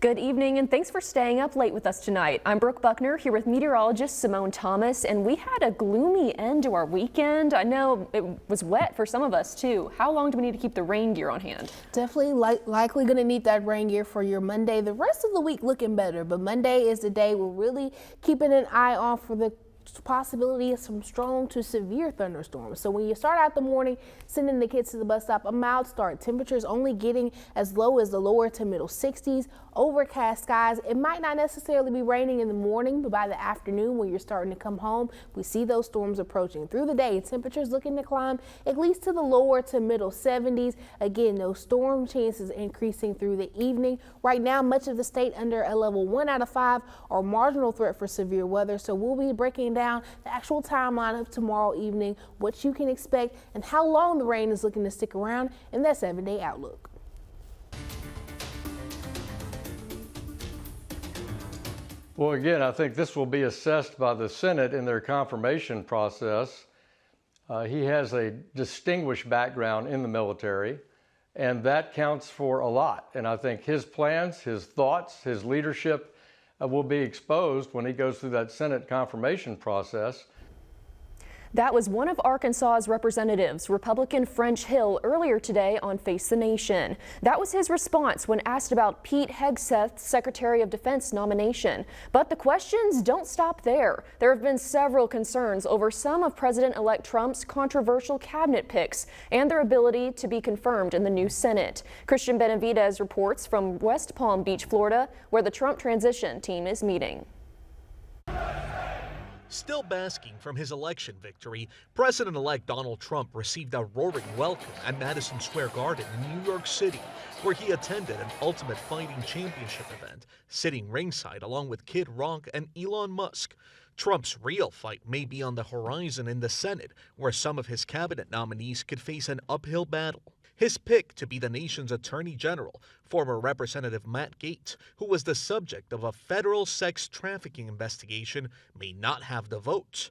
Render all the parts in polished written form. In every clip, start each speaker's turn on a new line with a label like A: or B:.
A: Good evening, and thanks for staying up late with us tonight. I'm Brooke Buckner here with meteorologist Simone Thomas, and we had a gloomy end to our weekend. I know it was wet for some of us too. How long do we need to keep the rain gear on hand?
B: Definitely likely going to need that rain gear for your Monday. The rest of the week looking better, but Monday is the day we're really keeping an eye on for the possibility of some strong to severe thunderstorms. So when you start out the morning sending the kids to the bus stop, a mild start. Temperatures only getting as low as the lower to middle 60s. Overcast skies. It might not necessarily be raining in the morning, but by the afternoon when you're starting to come home, we see those storms approaching. Through the day, temperatures looking to climb at least to the lower to middle 70s. Again, those storm chances increasing through the evening. Right now, much of the state under a level 1 out of 5 or marginal threat for severe weather. So we'll be breaking down the actual timeline of tomorrow evening, what you can expect, and how long the rain is looking to stick around in that 7-day outlook.
C: Well, again, I think this will be assessed by the Senate in their confirmation process. He has a distinguished background in the military, and that counts for a lot. And I think his plans, his thoughts, his leadership will be exposed when he goes through that Senate confirmation process.
A: That was one of Arkansas's representatives, Republican French Hill, earlier today on Face the Nation. That was his response when asked about Pete Hegseth's Secretary of Defense nomination. But the questions don't stop there. There have been several concerns over some of President-elect Trump's controversial cabinet picks and their ability to be confirmed in the new Senate. Christian Benavidez reports from West Palm Beach, Florida, where the Trump transition team is meeting.
D: Still basking from his election victory, President-elect Donald Trump received a roaring welcome at Madison Square Garden in New York City, where he attended an Ultimate Fighting Championship event, sitting ringside along with Kid Rock and Elon Musk. Trump's real fight may be on the horizon in the Senate, where some of his cabinet nominees could face an uphill battle. His pick to be the nation's attorney general, former Representative Matt Gaetz, who was the subject of a federal sex trafficking investigation, may not have the votes.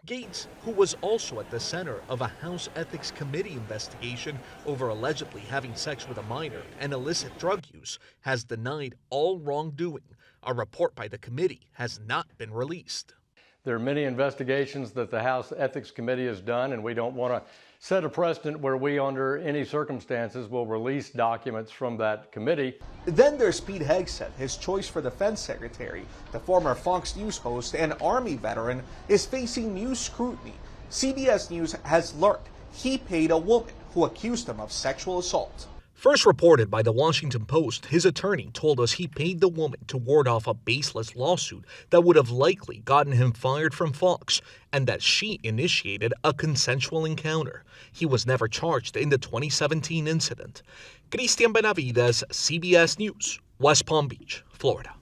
D: Gaetz, who was also at the center of a House Ethics Committee investigation over allegedly having sex with a minor and illicit drug use, has denied all wrongdoing. A report by the committee has not been released.
C: There are many investigations that the House Ethics Committee has done, and we don't want to set a precedent where we, under any circumstances, will release documents from that committee.
E: Then there's Pete Hegseth, his choice for defense secretary. The former Fox News host and Army veteran is facing new scrutiny. CBS News has learned he paid a woman who accused him of sexual assault.
D: First reported by the Washington Post, his attorney told us he paid the woman to ward off a baseless lawsuit that would have likely gotten him fired from Fox, and that she initiated a consensual encounter. He was never charged in the 2017 incident. Christian Benavidez, CBS News, West Palm Beach, Florida.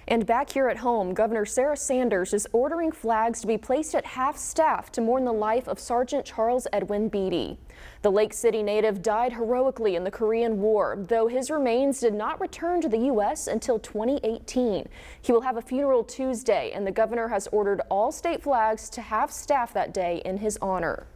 A: And back here at home, Governor Sarah Sanders is ordering flags to be placed at half-staff to mourn the life of Sergeant Charles Edwin Beatty. The Lake City native died heroically in the Korean War, though his remains did not return to the U.S. until 2018. He will have a funeral Tuesday, and the governor has ordered all state flags to half-staff that day in his honor.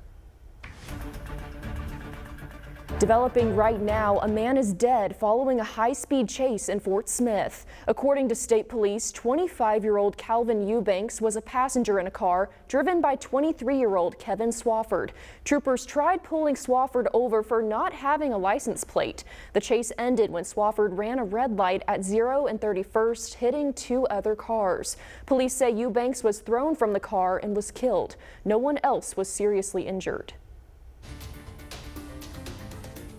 A: Developing right now, a man is dead following a high-speed chase in Fort Smith. According to state police, 25-year-old Calvin Eubanks was a passenger in a car driven by 23-year-old Kevin Swafford. Troopers tried pulling Swafford over for not having a license plate. The chase ended when Swafford ran a red light at 0 and 31st, hitting 2 other cars. Police say Eubanks was thrown from the car and was killed. No one else was seriously injured.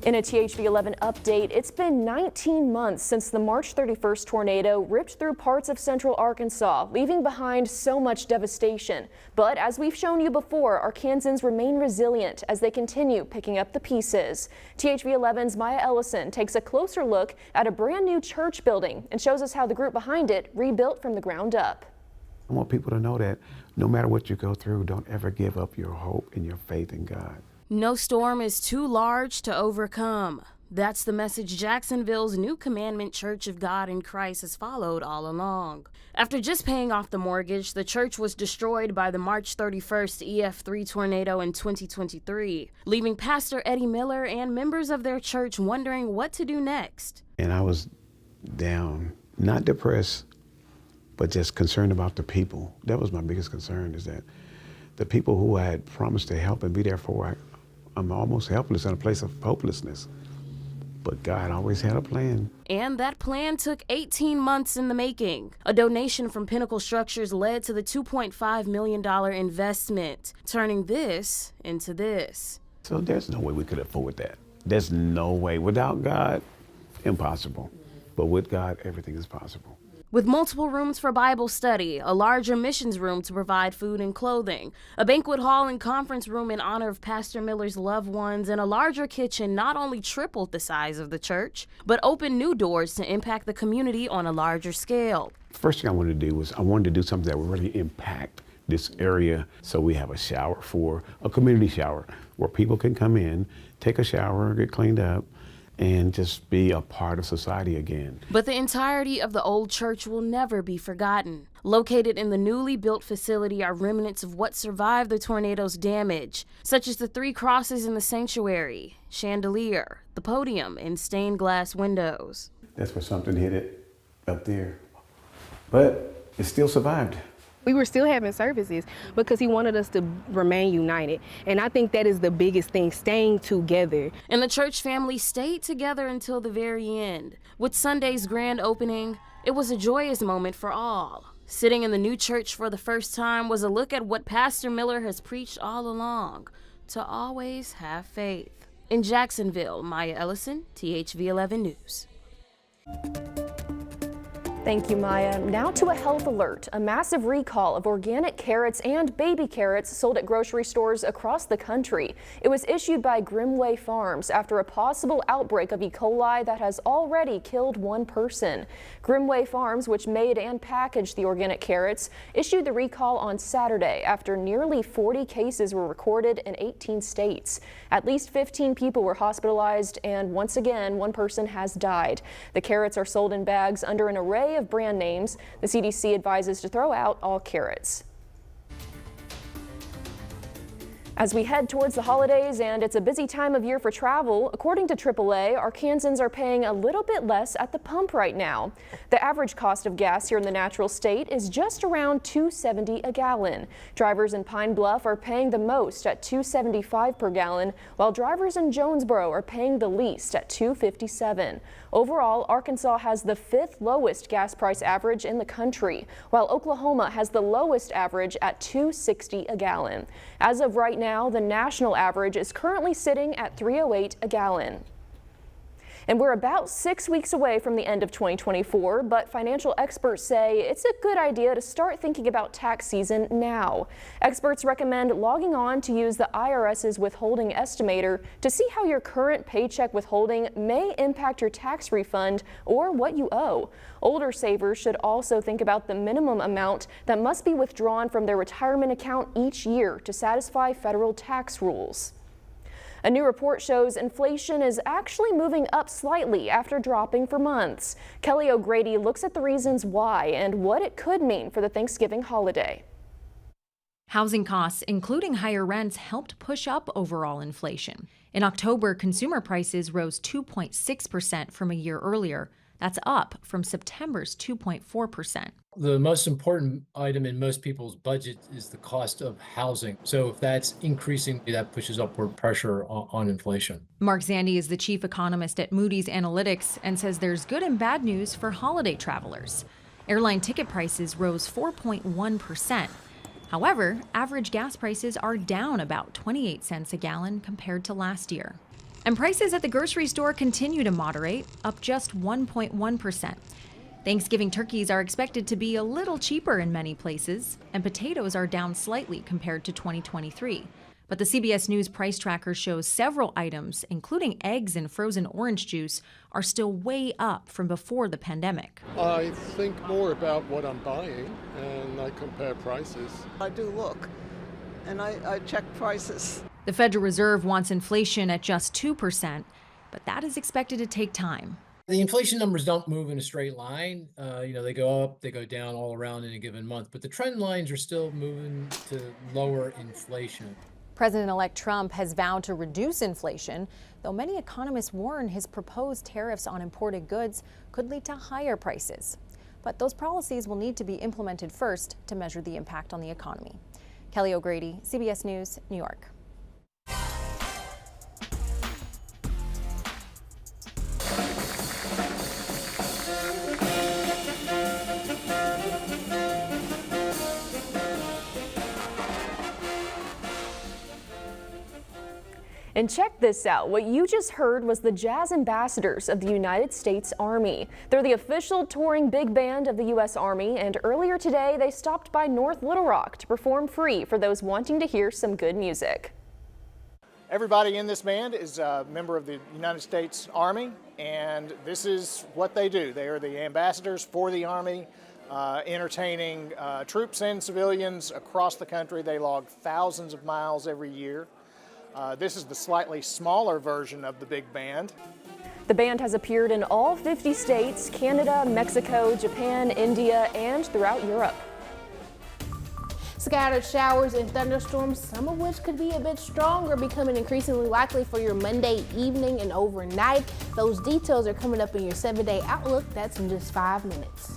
A: In a THV11 update, it's been 19 months since the March 31st tornado ripped through parts of central Arkansas, leaving behind so much devastation. But as we've shown you before, Arkansans remain resilient as they continue picking up the pieces. THV11's Maya Ellison takes a closer look at a brand new church building and shows us how the group behind it rebuilt from the ground up.
F: I want people to know that no matter what you go through, don't ever give up your hope and your faith in God.
G: No storm is too large to overcome. That's the message Jacksonville's New Commandment Church of God in Christ has followed all along. After just paying off the mortgage, the church was destroyed by the March 31st EF3 tornado in 2023, leaving Pastor Eddie Miller and members of their church wondering what to do next.
F: And I was down, not depressed, but just concerned about the people. That was my biggest concern, is that the people who I had promised to help and be there for, I'm almost helpless in a place of hopelessness. But God always had a plan.
G: And that plan took 18 months in the making. A donation from Pinnacle Structures led to the $2.5 million investment, turning this into this.
F: So there's no way we could afford that. There's no way. Without God, impossible. But with God, everything is possible.
G: With multiple rooms for Bible study, a larger missions room to provide food and clothing, a banquet hall and conference room in honor of Pastor Miller's loved ones, and a larger kitchen not only tripled the size of the church, but opened new doors to impact the community on a larger scale.
F: First thing I wanted to do was I wanted to do something that would really impact this area. So we have a shower, for a community shower, where people can come in, take a shower, get cleaned up, and just be a part of society again.
G: But the entirety of the old church will never be forgotten. Located in the newly built facility are remnants of what survived the tornado's damage, such as the 3 crosses in the sanctuary, chandelier, the podium, and stained glass windows.
F: That's where something hit it up there. But it still survived.
H: We were still having services because he wanted us to remain united. And I think that is the biggest thing, staying together.
G: And the church family stayed together until the very end. With Sunday's grand opening, it was a joyous moment for all. Sitting in the new church for the first time was a look at what Pastor Miller has preached all along, to always have faith. In Jacksonville, Maya Ellison, THV 11 News.
A: Thank you, Maya. Now to a health alert. A massive recall of organic carrots and baby carrots sold at grocery stores across the country. It was issued by Grimway Farms after a possible outbreak of E. coli that has already killed 1 person. Grimway Farms, which made and packaged the organic carrots, issued the recall on Saturday after nearly 40 cases were recorded in 18 states. At least 15 people were hospitalized, and once again, 1 person has died. The carrots are sold in bags under an array of brand names. The CDC advises to throw out all carrots. As we head towards the holidays and it's a busy time of year for travel, according to AAA, Arkansans are paying a little bit less at the pump right now. The average cost of gas here in the natural state is just around $2.70 a gallon. Drivers in Pine Bluff are paying the most at $2.75 per gallon, while drivers in Jonesboro are paying the least at $2.57. Overall, Arkansas has the 5th lowest gas price average in the country, while Oklahoma has the lowest average at $2.60 a gallon. As of right now, the national average is currently sitting at $3.08 a gallon. And we're about 6 weeks away from the end of 2024, but financial experts say it's a good idea to start thinking about tax season now. Experts recommend logging on to use the IRS's withholding estimator to see how your current paycheck withholding may impact your tax refund or what you owe. Older savers should also think about the minimum amount that must be withdrawn from their retirement account each year to satisfy federal tax rules. A new report shows inflation is actually moving up slightly after dropping for months. Kelly O'Grady looks at the reasons why and what it could mean for the Thanksgiving holiday.
I: Housing costs, including higher rents, helped push up overall inflation. In October, consumer prices rose 2.6% from a year earlier. That's up from September's 2.4%.
J: The most important item in most people's budget is the cost of housing. So if that's increasing, that pushes upward pressure on inflation.
I: Mark Zandi is the chief economist at Moody's Analytics and says there's good and bad news for holiday travelers. Airline ticket prices rose 4.1%. However, average gas prices are down about 28 cents a gallon compared to last year. And prices at the grocery store continue to moderate, up just 1.1%. Thanksgiving turkeys are expected to be a little cheaper in many places, and potatoes are down slightly compared to 2023. But the CBS News price tracker shows several items, including eggs and frozen orange juice, are still way up from before the pandemic.
K: I think more about what I'm buying, and I compare prices.
L: I do look, and I check prices.
I: The Federal Reserve wants inflation at just 2%, but that is expected to take time.
J: The inflation numbers don't move in a straight line. They go up, they go down all around in a given month, but the trend lines are still moving to lower inflation.
M: President-elect Trump has vowed to reduce inflation, though many economists warn his proposed tariffs on imported goods could lead to higher prices. But those policies will need to be implemented first to measure the impact on the economy. Kelly O'Grady, CBS News, New York.
A: And check this out. What you just heard was the Jazz Ambassadors of the United States Army. They're the official touring big band of the U.S. Army, and earlier today they stopped by North Little Rock to perform free for those wanting to hear some good music.
N: Everybody in this band is a member of the United States Army, and this is what they do. They are the ambassadors for the Army, entertaining troops and civilians across the country. They log thousands of miles every year. This is the slightly smaller version of the big band.
A: The band has appeared in all 50 states, Canada, Mexico, Japan, India, and throughout Europe.
B: Scattered showers and thunderstorms, some of which could be a bit stronger, becoming increasingly likely for your Monday evening and overnight. Those details are coming up in your 7-day outlook. That's in just 5 minutes.